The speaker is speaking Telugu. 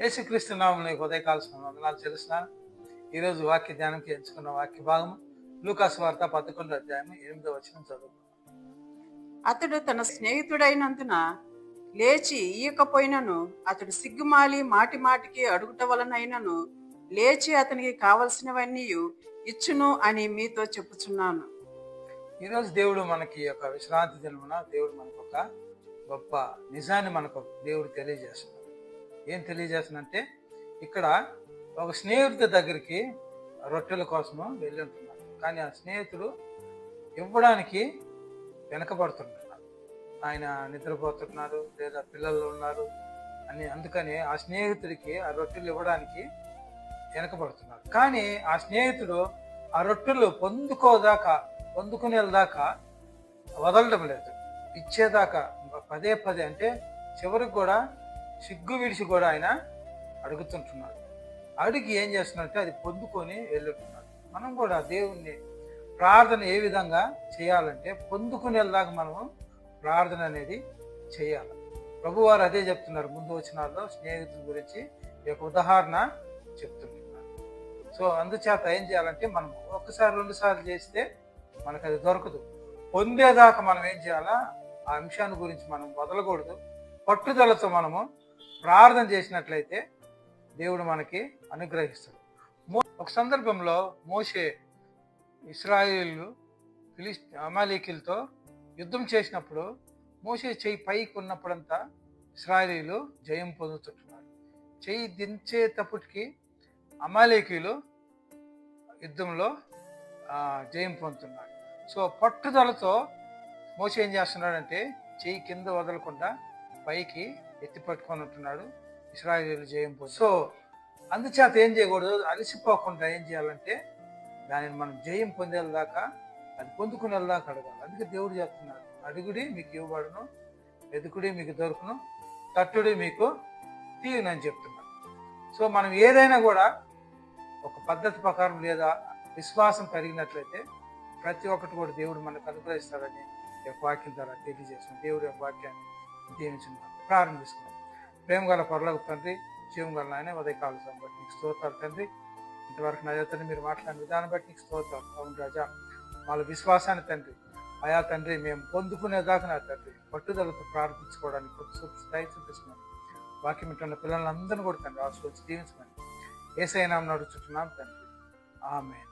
యేసుక్రీస్తు నామమున ఉదయకాల వందనాలు చెల్లిస్తున్నాను. ఈరోజు వాక్య ధ్యానంకి ఎంచుకున్న వాక్య భాగం లూకాసు వార్త 11వ అధ్యాయం 8వ వచనం చదువుకున్నాం. అతడు తన స్నేహితుడైనందున లేచి ఇయ్యకపోయినను అతడు సిగ్గుమాలి మాటి మాటికి అడుగుట వలనైనను లేచి అతనికి కావలసినవన్నీ ఇచ్చును అని మీతో చెప్పుచున్నాను. ఈరోజు దేవుడు మనకి ఒక విశ్రాంతి దినమున దేవుడు మనకు ఒక గొప్ప నిజాన్ని మనకు దేవుడు తెలియజేస్తున్నాడు. ఏం తెలియజేస్తున్నంటే, ఇక్కడ ఒక స్నేహితుడి దగ్గరికి రొట్టెల కోసము వెళ్ళి ఉంటున్నాడు. కానీ ఆ స్నేహితుడు ఇవ్వడానికి వెనకబడుతున్నాడు. ఆయన నిద్రపోతున్నారు లేదా పిల్లలు ఉన్నారు అని, అందుకని ఆ స్నేహితుడికి ఆ రొట్టెలు ఇవ్వడానికి వెనకబడుతున్నాడు. కానీ ఆ స్నేహితుడు ఆ రొట్టెలు పొందుకునేదాకా వదలడం లేదు, ఇచ్చేదాకా పదే పదే, అంటే చివరికి కూడా సిగ్గు విడిచి కూడా ఆయన అడుగుతుంటున్నాడు. అడిగి ఏం చేస్తున్నాడంటే అది పొందుకొని వెళ్ళుతున్నాడు. మనం కూడా దేవుణ్ణి ప్రార్థన ఏ విధంగా చేయాలంటే పొందుకునేలాగా మనము ప్రార్థన అనేది చేయాలి. ప్రభువారు అదే చెప్తున్నారు. ముందు వచనాల్లో స్నేహితుల గురించి ఈ యొక్క ఉదాహరణ చెప్తుంటున్నారు. సో అందుచేత ఏం చేయాలంటే, మనం ఒక్కసారి 2 సార్లు చేస్తే మనకు అది దొరకదు. పొందేదాకా మనం ఏం చేయాలా, ఆ అంశాన్ని గురించి మనం వదలకూడదు. పట్టుదలతో మనము ప్రార్థన చేసినట్లయితే దేవుడు మనకి అనుగ్రహిస్తాడు. ఒక సందర్భంలో మోషే ఇశ్రాయేలు అమాలేకీలతో యుద్ధం చేసినప్పుడు మోషే చెయ్యి పైకి ఉన్నప్పుడంతా ఇశ్రాయేలీలు జయం పొందుతుంటున్నారు. చెయ్యి దించేటప్పటికి అమాలేకీలు యుద్ధంలో జయం పొందుతున్నారు. సో పట్టుదలతో మోషే ఏం చేస్తున్నాడంటే, చెయ్యి కింద వదలకుండా పైకి ఎత్తి పట్టుకొని ఉంటున్నాడు. ఇశ్రాయేలీలు జయం పొందు. సో అందుచేత ఏం చేయకూడదు, అలసిపోకుండా ఏం చేయాలంటే దానిని మనం జయం పొందేదాకా, అది పొందుకునేదాకా అడగాలి. అందుకే దేవుడు చెప్తున్నాడు, అడుగుడి మీకు ఇవ్వబడును, వెతుకుడి మీకు దొరుకును, తట్టుడి మీకు తీయునని చెప్తున్నాడు. సో మనం ఏదైనా కూడా ఒక పద్ధతి ప్రకారం లేదా విశ్వాసం కలిగినట్లయితే ప్రతి ఒక్కటి కూడా దేవుడు మనకు అనుగ్రహిస్తాడని ఈ యొక్క వాక్యం ద్వారా తెలియజేస్తున్నాం. దేవుడి యొక్క వాక్యాన్ని దీవించుకుందాం. ప్రారంభిస్తున్నాం. ప్రేమ గల పరలోక తండ్రి, జీవం గల నాయన, ఉదయకాల బట్టి నీకు స్తోత్రాలు తండ్రి. ఇంతవరకు నా తండ్రి మీరు మాట్లాడిన విధానం బట్టి నీకు స్తోత్రాలు. అవును రాజా, వాళ్ళ విశ్వాసాన్ని తండ్రి, ఆయా తండ్రి మేము పొందుకునేదాకా నా తండ్రి పట్టుదలతో ప్రార్థించుకోవడానికి స్థాయి చూపిస్తున్నాం. వాక్యం ఇంటున్న పిల్లలందరినీ కూడా తండ్రి ఆశీర్వదించి దీవించమని యేసయ్య నామమున అడుగుచున్నాం తండ్రి. ఆమేన్.